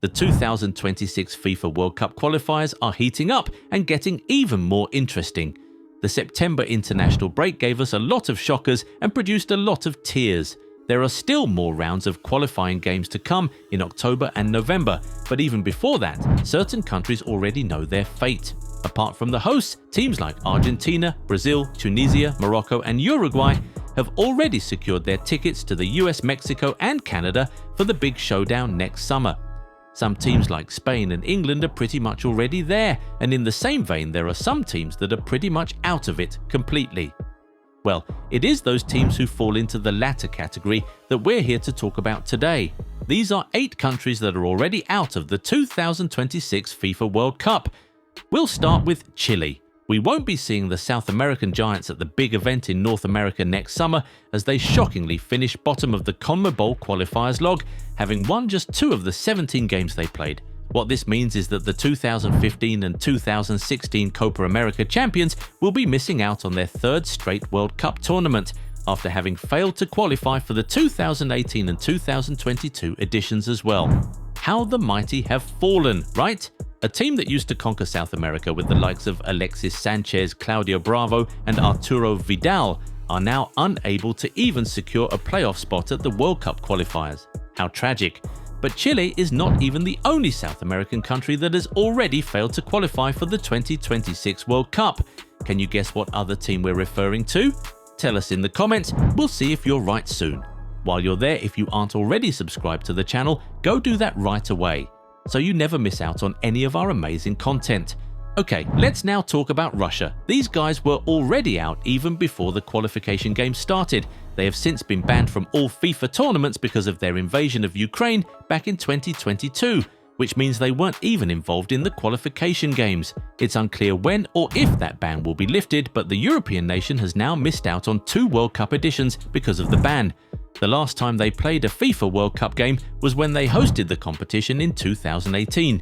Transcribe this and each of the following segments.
The 2026 FIFA World Cup qualifiers are heating up and getting even more interesting. The September international break gave us a lot of shockers and produced a lot of tears. There are still more rounds of qualifying games to come in October and November, but even before that, certain countries already know their fate. Apart from the hosts, teams like Argentina, Brazil, Tunisia, Morocco and Uruguay have already secured their tickets to the US, Mexico and Canada for the big showdown next summer. Some teams like Spain and England are pretty much already there, and in the same vein there are some teams that are pretty much out of it completely. Well, it is those teams who fall into the latter category that we're here to talk about today. These are 8 countries that are already out of the 2026 FIFA World Cup. We'll start with Chile. We won't be seeing the South American giants at the big event in North America next summer, as they shockingly finished bottom of the CONMEBOL qualifiers log, having won just 2 of the 17 games they played. What this means is that the 2015 and 2016 Copa America champions will be missing out on their 3rd straight World Cup tournament, after having failed to qualify for the 2018 and 2022 editions as well. How the mighty have fallen, right? A team that used to conquer South America with the likes of Alexis Sanchez, Claudio Bravo and Arturo Vidal are now unable to even secure a playoff spot at the World Cup qualifiers. How tragic. But Chile is not even the only South American country that has already failed to qualify for the 2026 World Cup. Can you guess what other team we're referring to? Tell us in the comments, we'll see if you're right soon. While you're there, if you aren't already subscribed to the channel, go do that right away, so you never miss out on any of our amazing content. Okay, let's now talk about Russia. These guys were already out even before the qualification game started. They have since been banned from all FIFA tournaments because of their invasion of Ukraine back in 2022, which means they weren't even involved in the qualification games. It's unclear when or if that ban will be lifted, but the European nation has now missed out on 2 World Cup editions because of the ban. The last time they played a FIFA World Cup game was when they hosted the competition in 2018.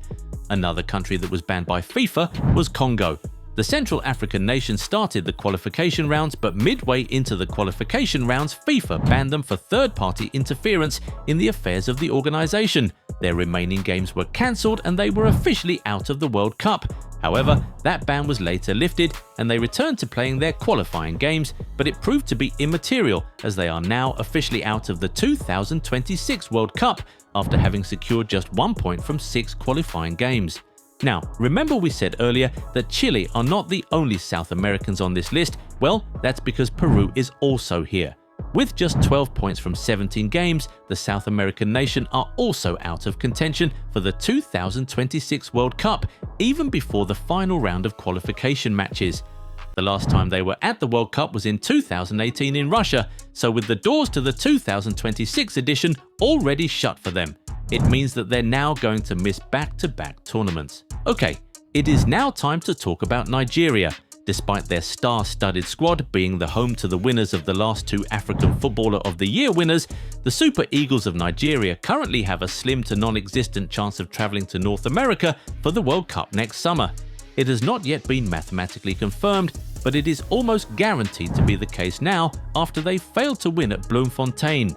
Another country that was banned by FIFA was Congo. The Central African nation started the qualification rounds, but midway into the qualification rounds, FIFA banned them for third-party interference in the affairs of the organization. Their remaining games were cancelled and they were officially out of the World Cup. However, that ban was later lifted and they returned to playing their qualifying games, but it proved to be immaterial as they are now officially out of the 2026 World Cup after having secured just 1 point from 6 qualifying games. Now, remember we said earlier that Chile are not the only South Americans on this list? Well, that's because Peru is also here. With just 12 points from 17 games, the South American nation are also out of contention for the 2026 World Cup, even before the final round of qualification matches. The last time they were at the World Cup was in 2018 in Russia, so with the doors to the 2026 edition already shut for them, it means that they're now going to miss back-to-back tournaments. Okay, it is now time to talk about Nigeria. Despite their star-studded squad being the home to the winners of the last 2 African Footballer of the Year winners, the Super Eagles of Nigeria currently have a slim to non-existent chance of travelling to North America for the World Cup next summer. It has not yet been mathematically confirmed, but it is almost guaranteed to be the case now after they failed to win at Bloemfontein.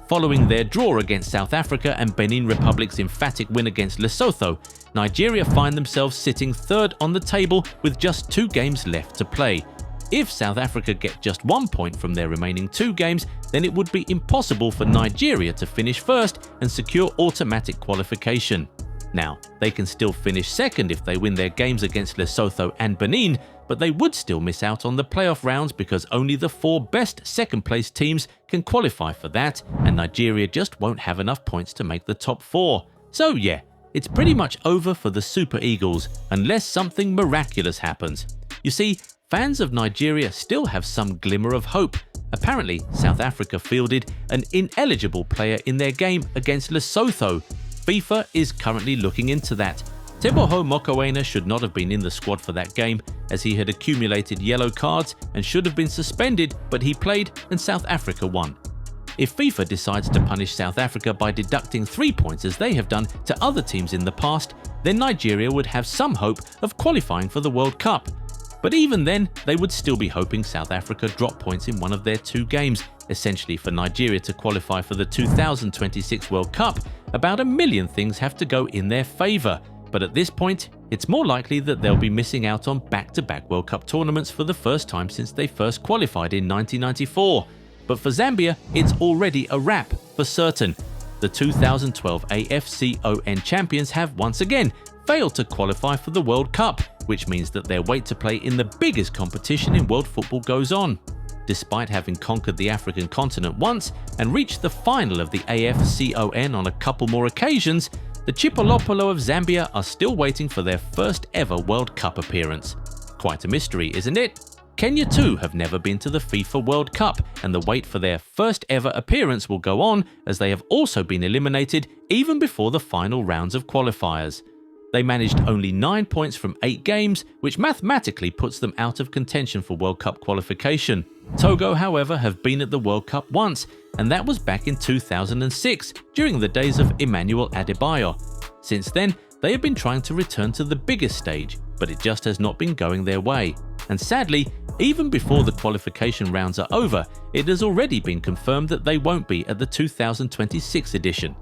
Following their draw against South Africa and Benin Republic's emphatic win against Lesotho, Nigeria find themselves sitting 3rd on the table with just 2 games left to play. If South Africa get just 1 point from their remaining 2 games, then it would be impossible for Nigeria to finish 1st and secure automatic qualification. Now, they can still finish 2nd if they win their games against Lesotho and Benin, but they would still miss out on the playoff rounds because only the 4 best second-place teams can qualify for that, and Nigeria just won't have enough points to make the top 4. So yeah, it's pretty much over for the Super Eagles, unless something miraculous happens. You see, fans of Nigeria still have some glimmer of hope. Apparently, South Africa fielded an ineligible player in their game against Lesotho. FIFA is currently looking into that. Teboho Mokoena should not have been in the squad for that game, as he had accumulated yellow cards and should have been suspended, but he played and South Africa won. If FIFA decides to punish South Africa by deducting 3 points as they have done to other teams in the past, then Nigeria would have some hope of qualifying for the World Cup. But even then, they would still be hoping South Africa drop points in one of their 2 games, essentially for Nigeria to qualify for the 2026 World Cup about 1 million things have to go in their favour, but at this point, it's more likely that they'll be missing out on back-to-back World Cup tournaments for the first time since they first qualified in 1994. But for Zambia, it's already a wrap for certain. The 2012 AFCON champions have once again failed to qualify for the World Cup, which means that their wait to play in the biggest competition in world football goes on. Despite having conquered the African continent once and reached the final of the AFCON on a couple more occasions, the Chipolopolo of Zambia are still waiting for their first ever World Cup appearance. Quite a mystery, isn't it? Kenya too have never been to the FIFA World Cup, and the wait for their first ever appearance will go on as they have also been eliminated even before the final rounds of qualifiers. They managed only 9 points from 8 games, which mathematically puts them out of contention for World Cup qualification. Togo, however, have been at the World Cup once, and that was back in 2006, during the days of Emmanuel Adebayor. Since then, they have been trying to return to the biggest stage, but it just has not been going their way. And sadly, even before the qualification rounds are over, it has already been confirmed that they won't be at the 2026 edition.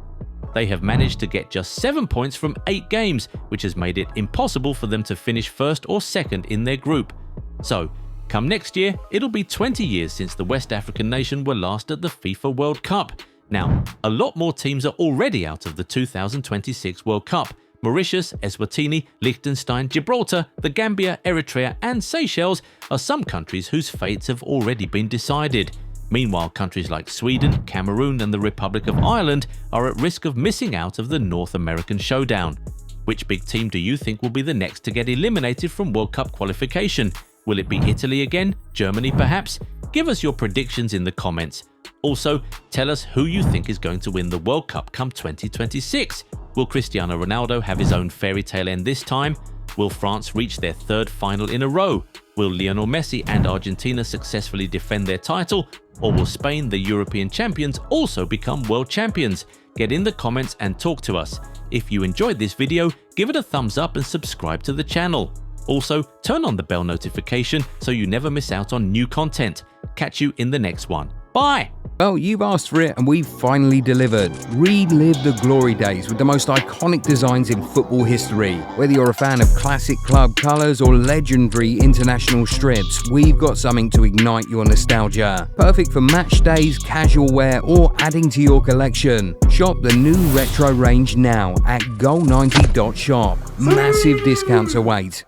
They have managed to get just 7 points from 8 games, which has made it impossible for them to finish first or second in their group. So, come next year, it'll be 20 years since the West African nation were last at the FIFA World Cup. Now, a lot more teams are already out of the 2026 World Cup. Mauritius, Eswatini, Liechtenstein, Gibraltar, the Gambia, Eritrea and Seychelles are some countries whose fates have already been decided. Meanwhile, countries like Sweden, Cameroon and the Republic of Ireland are at risk of missing out of the North American showdown. Which big team do you think will be the next to get eliminated from World Cup qualification? Will it be Italy again? Germany perhaps? Give us your predictions in the comments. Also, tell us who you think is going to win the World Cup come 2026. Will Cristiano Ronaldo have his own fairy tale end this time? Will France reach their 3rd final in a row? Will Lionel Messi and Argentina successfully defend their title? Or will Spain, the European champions, also become world champions? Get in the comments and talk to us. If you enjoyed this video, give it a thumbs up and subscribe to the channel. Also, turn on the bell notification so you never miss out on new content. Catch you in the next one. Bye! Well, you've asked for it and we've finally delivered. Relive the glory days with the most iconic designs in football history. Whether you're a fan of classic club colours or legendary international strips, we've got something to ignite your nostalgia. Perfect for match days, casual wear or adding to your collection. Shop the new retro range now at goal90.shop. Massive discounts await.